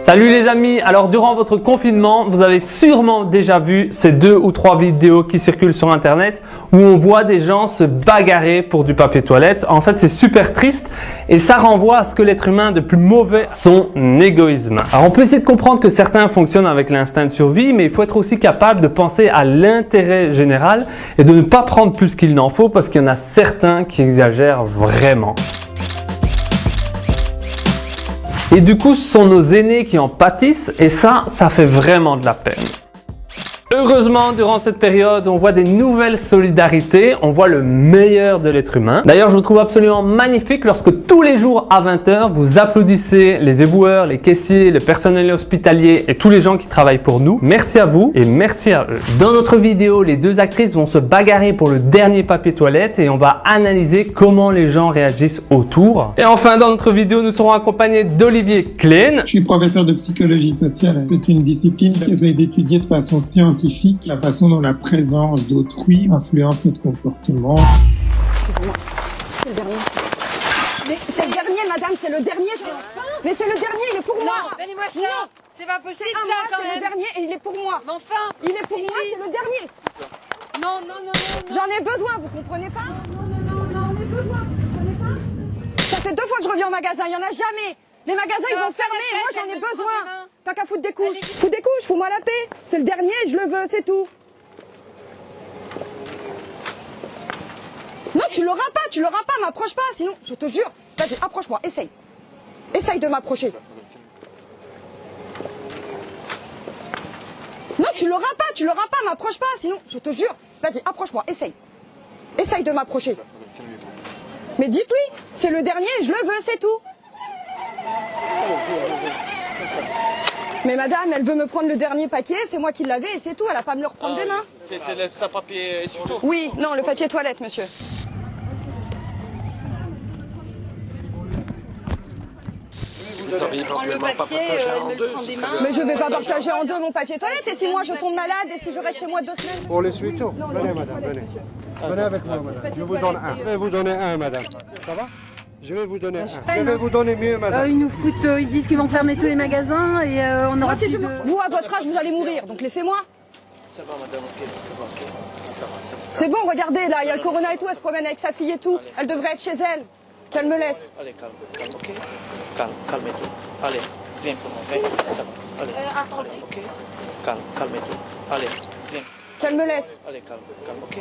Salut les amis, alors durant votre confinement, vous avez sûrement déjà vu ces 2 ou 3 vidéos qui circulent sur internet où on voit des gens se bagarrer pour du papier toilette. En fait, c'est super triste et ça renvoie à ce que l'être humain de plus mauvais, son égoïsme. Alors on peut essayer de comprendre que certains fonctionnent avec l'instinct de survie, mais il faut être aussi capable de penser à l'intérêt général et de ne pas prendre plus qu'il n'en faut parce qu'il y en a certains qui exagèrent vraiment. Et du coup, ce sont nos aînés qui en pâtissent et ça fait vraiment de la peine. Heureusement, durant cette période, on voit des nouvelles solidarités, on voit le meilleur de l'être humain. D'ailleurs, je vous trouve absolument magnifique lorsque tous les jours à 20 h, vous applaudissez les éboueurs, les caissiers, le personnel hospitalier et tous les gens qui travaillent pour nous. Merci à vous et merci à eux. Dans notre vidéo, les 2 actrices vont se bagarrer pour le dernier papier toilette et on va analyser comment les gens réagissent autour. Et enfin, dans notre vidéo, nous serons accompagnés d'Olivier Klein. Je suis professeur de psychologie sociale. C'est une discipline qui essaie d'étudier de façon scientifique la façon dont la présence d'autrui influence notre comportement. Excusez-moi, c'est le dernier. Mais c'est le dernier, madame, c'est le dernier. Mais c'est le dernier, il est pour moi. Non, donnez-moi ça. C'est pas possible ça quand même. C'est le dernier et il est pour moi. Mais enfin, il est pour moi, c'est le dernier. Non, non, non, non. J'en ai besoin, vous comprenez pas? Non, on est besoin, vous comprenez pas? Ça fait 2 fois que je reviens au magasin, il y en a jamais. Les magasins, ils vont fermer, moi j'en ai besoin. Tant qu'à foutre des couches. Fous des couches, fous-moi la paix. C'est le dernier, je le veux, c'est tout. Non, tu l'auras pas, m'approche pas, sinon, je te jure. Vas-y, approche-moi, essaye. Essaye de m'approcher. Non, tu l'auras pas, m'approche pas, sinon, je te jure. Vas-y, approche-moi, essaye. Essaye de m'approcher. Mais dites-lui, c'est le dernier, je le veux, c'est tout. Mais madame, elle veut me prendre le dernier paquet, c'est moi qui l'avais et c'est tout, elle a pas à me le reprendre des mains. C'est le papier essuie-tout. Oui, non, le papier toilette, monsieur. Vous avez éventuellement pas partagé en deux. Mais je vais pas partager en 2 mon papier toilette et si moi je tombe malade et si je reste chez moi 2 semaines. Pour l'essuie-tout. Venez madame, venez. Venez avec moi madame. Je vous donne un. Je vais vous donner un madame. Ça va? Je vais vous donner un. Je vais vous donner mieux madame. Ils nous foutent, ils disent qu'ils vont fermer tous les magasins et on aura plus de... Vous, à votre âge, vous allez mourir, donc laissez-moi. Ça va madame, ok, ça va, ok. Ça va. C'est bon, regardez, là, il y a le corona et tout, elle se promène avec sa fille et tout. Elle devrait être chez elle. Qu'elle me laisse. Allez, calme, ok. Calme-toi. Allez, viens pour moi, viens. Ça va, allez. Attendez. Ok. Calme-toi. Allez, viens. Qu'elle me laisse. Allez, calme, ok.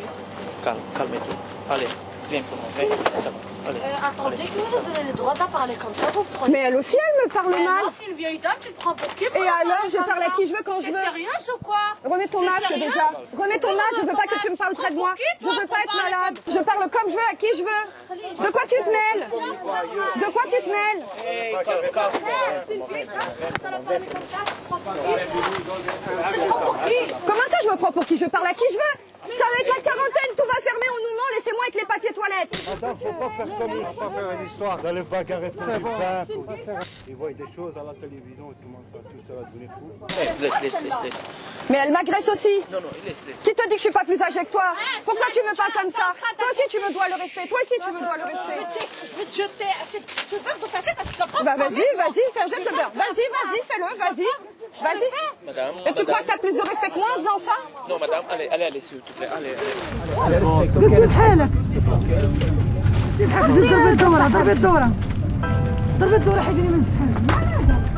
Calme-toi. Allez, viens pour moi, viens. Ça va, allez. Attendez, que vous vous donnez le droit d'en parler comme ça, vous prenez. Mais elle aussi, elle me parle mal. Non, c'est une vieille dame, tu te prends pour qui? Et alors, je parle à qui je veux quand je veux. C'est sérieux ou quoi? Remets ton masque déjà. Remets ton masque, je veux pas que tu me parles près de moi. Je veux pas être malade. Je parle comme je veux, à qui je veux. De quoi tu te mêles? De quoi tu te mêles? Comment ça, je me prends pour qui? Je parle à qui je veux. Ça va être la quarantaine, tout va fermer, on nous ment, laissez-moi avec les papiers toilettes. Madame, faut pas faire comme il faut pas faire une histoire. Vous allez bagarrer pour du pain. Ils voient des choses à la télévision, ils commencent à tout ça va devenir fou. Laisse. Mais elle m'agresse aussi. Non, laisse. Qui te dit que je suis pas plus âgée que toi? Pourquoi tu me parles comme ça? Toi aussi tu me dois le respect, toi aussi tu me dois le respect. Je vais te jeter ce beurre dans ta tête parce que tu vas prendre. Bah vas-y, fais jette le beurre. Vas-y, fais-le, vas-y. Madame. Et tu crois que t'as plus de respect que moi en faisant ça? Non, madame, allez, s'il te plaît, allez.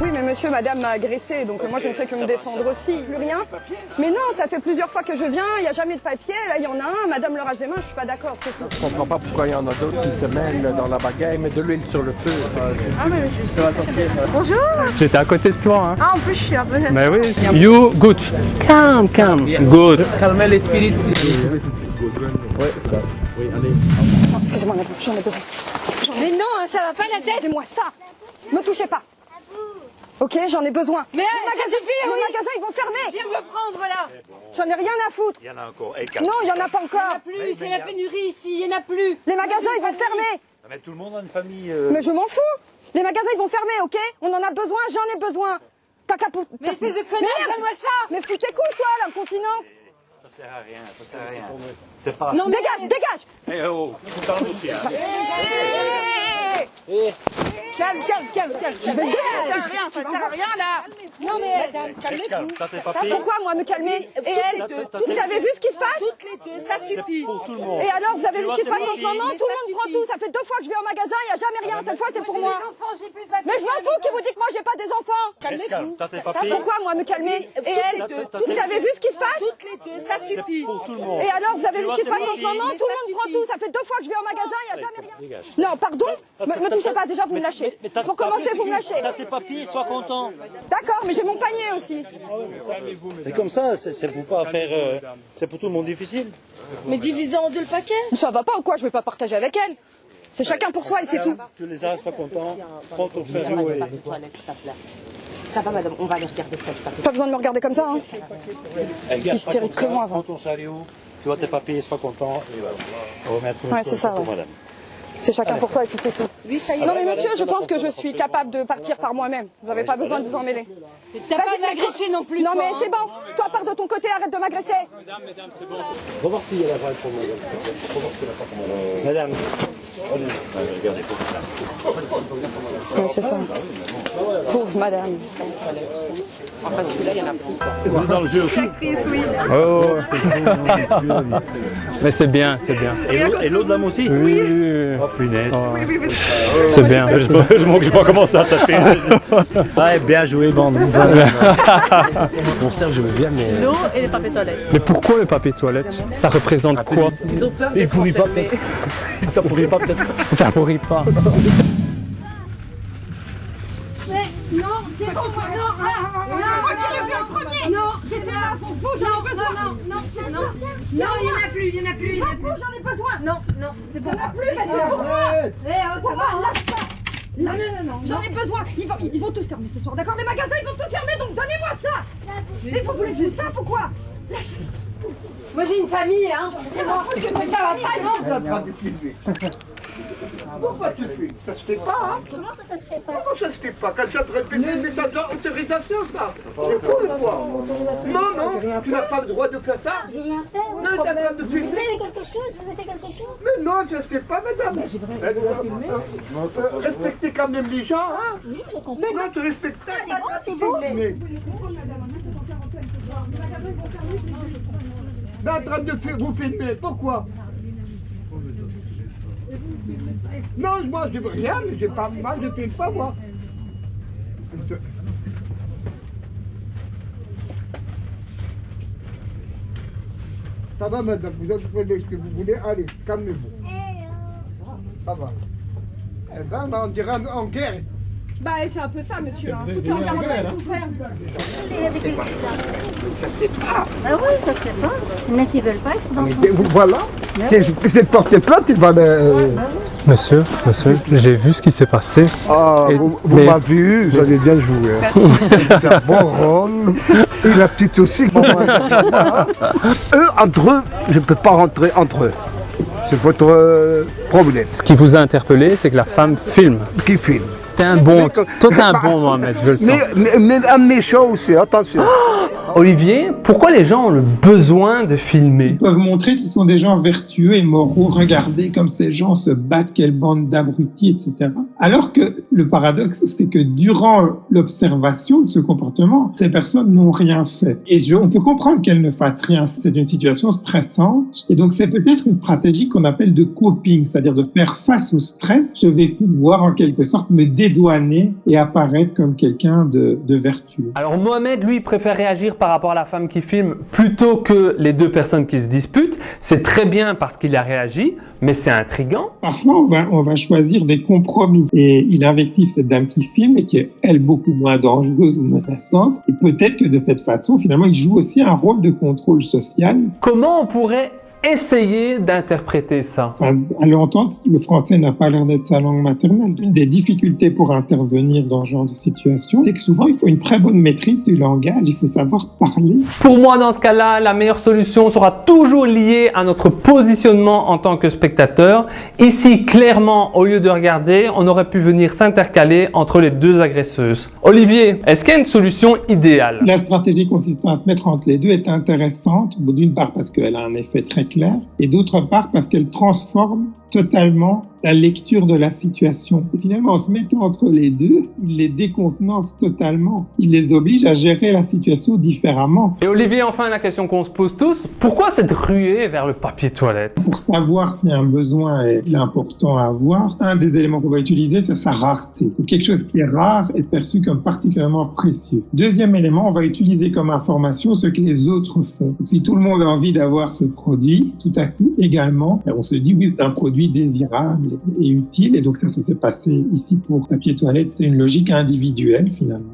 Oui, mais monsieur, madame m'a agressé, donc moi je ne fais que me défendre aussi. Plus rien. Mais non, ça fait plusieurs fois que je viens, il n'y a jamais de papier, là il y en a un, madame le rage des mains, je suis pas d'accord, c'est tout. Je comprends pas pourquoi il y en a d'autres qui se mêlent dans la bagarre, mais de l'huile sur le feu. Bonjour. J'étais à côté de toi, hein. Ah, en plus, je suis un peu... Mais oui. You, good. Calm. Good. Calmez l'esprit. Excusez-moi, madame, j'en ai besoin. Mais non, hein, ça va pas la tête. Donnez-moi ça. Ne touchez pas. Ok, j'en ai besoin. Mais les ça suffit, oui. magasins, ils vont fermer. Je viens de me prendre là. J'en ai rien à foutre. Il y en a encore. Non, il y en a pas Il n'y en encore. a plus, c'est la pénurie ici, il n'y en a plus. Les magasins, ils vont fermer. Mais tout le monde a une famille. Mais je m'en fous. Les magasins, ils vont fermer, ok? On en a besoin, j'en ai besoin. T'as qu'à... Mais espèce de connasse, donne-moi ça. Mais fous tes couilles, toi, l'incontinente. Ça sert à rien. C'est pas. Non, mais Dégage. Eh oh, tu parles aussi. Hein. Calme. Ça sert à rien là. Non mais calmez-vous. Pourquoi moi me calmer? Et elle, vous avez vu ce qui se passe? Toutes les deux, ça suffit. Pour tout le monde. Et alors, vous avez vu ce qui se passe en ce moment? Tout le monde prend tout. Ça fait 2 fois que je vais au magasin, il n'y a jamais rien. Cette fois, c'est pour moi. Mais je m'en fous qui vous dit que moi j'ai pas des enfants. Calmez-vous. T'as tes papiers. Pourquoi moi me calmer? Et elle, vous avez vu ce qui se passe? Toutes les deux, ça suffit. Pour tout le monde. Et alors, vous avez vu ce qui se passe en ce moment? Tout le monde prend tout. Ça fait 2 fois que je vais au magasin, il n'y a jamais rien. Dégage. Non, pardon, me touchez pas. Déjà, vous me lâchez. Pour commencer, vous me lâchez. T'as tes papiers, sois content. D'accord, mais j'ai mon panier aussi. C'est comme ça, c'est pour pas faire. C'est pour tout le monde difficile. Mais divisez en 2 le paquet. Ça va pas ou quoi? Je vais pas partager avec elle. C'est chacun pour soi et c'est tout. Que les arts soient contents. Prends ton chariot et. Ça va, madame, on va aller regarder ça. Pas besoin de me regarder comme ça. Hein. Hystérique que moi, prends avant. ton chariot, tu as tes papiers, sois content. Et voilà. On va remettre Ouais, c'est ça, pour ouais. madame. C'est chacun pour soi et puis c'est tout. Oui, ça y est. Non mais monsieur, je pense que je suis capable de partir par moi-même. Vous n'avez pas besoin de vous emmêler. T'as pas m'agresser non plus. Non toi, mais hein. c'est bon. Toi, pars de ton côté, arrête de m'agresser. On va voir s'il y a la vraie pour madame. Madame. Regardez, Oui, c'est ça. Pauvre madame. Enfin, celui-là, il y en a plus. vous êtes dans le jeu aussi. Oh. Mais c'est bien. Et l'autre dame aussi. Oui. Oh punaise. C'est bien. Je manque, j'ai pas commencé à taper. Ouais, bien joué, bande. Mon Serge, je veux bien, mais. L'eau et les papiers toilettes. Mais pourquoi le papier toilette? Ça représente quoi? Ils ont peur Il pourrit pas peut-être. Ça pourrit pas peut-être. Ça pourrit pas. Mais non, c'est bon, moi, non, moi qui l'ai fait en premier. Non, j'étais là, faut j'en ai besoin. Non, il y en a plus. J'en ai besoin. Non, c'est bon. Il y en a plus, ça va, lâche pas. Non, j'en ai besoin. Ils vont tous fermer ce soir, d'accord? Les magasins, ils vont tous fermer, donc donnez-moi ça. Mais vous voulez que je les fasse ou quoi? Lâche. Moi, j'ai une famille, hein. Ça va pas, non. Tu es en train de filmer. Pourquoi tu filmes? Ça se fait pas, hein? Comment ça se fait pas? Comment ça se fait pas? Quand tu as filmer, ça doit autorisation, ça. C'est pour le quoi? Non, tu n'as pas le droit de faire ça. J'ai rien fait. Non, tu es en train de Vous filmer. avez quelque chose? Vous avez fait quelque chose? Mais non, ça se fait pas, madame. Respectez quand même les gens, hein? Oui, je comprends. Mais non, tu respectes pas. C'est bon. Mais en train de vous filmer, pourquoi? Non, moi je veux rien, mais j'ai pas mal, je filme pas moi. Ça va madame, vous avez fait ce que vous voulez, allez, calmez-vous. Ça va. Eh ben, on dirait en guerre. Bah c'est un peu ça, monsieur. Hein. Tout est en quarantaine, tout ferme. Ah oui, ça se fait pas. Mais s'ils veulent pas être dans ce Voilà, c'est porter plainte, il va le... Monsieur, j'ai vu ce qui s'est passé. Ah, vous m'avez vu, vous avez bien joué. C'est un bon rôle. Et la petite aussi. Eux, entre eux, je ne peux pas rentrer entre eux. C'est votre problème. Ce qui vous a interpellé, c'est que la femme filme. Qui filme. T'es un bon, toi t'es un bon Mohamed, je le sens. Mais un méchant aussi, attention. Olivier, pourquoi les gens ont le besoin de filmer? Ils peuvent montrer qu'ils sont des gens vertueux et moraux. Regardez comme ces gens se battent, quelle bande d'abrutis, etc. Alors que le paradoxe, c'est que durant l'observation de ce comportement, ces personnes n'ont rien fait. Et on peut comprendre qu'elles ne fassent rien. C'est une situation stressante. Et donc c'est peut-être une stratégie qu'on appelle de coping, c'est-à-dire de faire face au stress. Je vais pouvoir en quelque sorte me dédouaner et apparaître comme quelqu'un de vertueux. Alors Mohamed, lui, préfère réagir par rapport à la femme qui filme plutôt que les deux personnes qui se disputent. C'est très bien parce qu'il a réagi, mais c'est intriguant. Parfois, on va choisir des compromis. Et il invective cette dame qui filme et qui est, elle, beaucoup moins dangereuse ou menaçante. Et peut-être que de cette façon, finalement, il joue aussi un rôle de contrôle social. Comment on pourrait essayer d'interpréter ça? Enfin, à l'entendre, le français n'a pas l'air d'être sa langue maternelle. Une des difficultés pour intervenir dans ce genre de situation, c'est que souvent, il faut une très bonne maîtrise du langage, il faut savoir parler. Pour moi, dans ce cas-là, la meilleure solution sera toujours liée à notre positionnement en tant que spectateur. Ici, clairement, au lieu de regarder, on aurait pu venir s'intercaler entre les deux agresseuses. Olivier, est-ce qu'il y a une solution idéale? La stratégie consistant à se mettre entre les deux est intéressante, d'une part parce qu'elle a un effet très clair, et d'autre part parce qu'elle transforme totalement la lecture de la situation. Et finalement, en se mettant entre les deux, il les décontenance totalement. Il les oblige à gérer la situation différemment. Et Olivier, enfin la question qu'on se pose tous, pourquoi cette ruée vers le papier toilette? Pour savoir si un besoin est important à avoir, un des éléments qu'on va utiliser, c'est sa rareté. Quelque chose qui est rare est perçu comme particulièrement précieux. Deuxième élément, on va utiliser comme information ce que les autres font. Donc, si tout le monde a envie d'avoir ce produit, tout à coup également, on se dit oui, c'est un produit désirable et utile, et donc ça s'est passé ici pour papier toilette, c'est une logique individuelle finalement.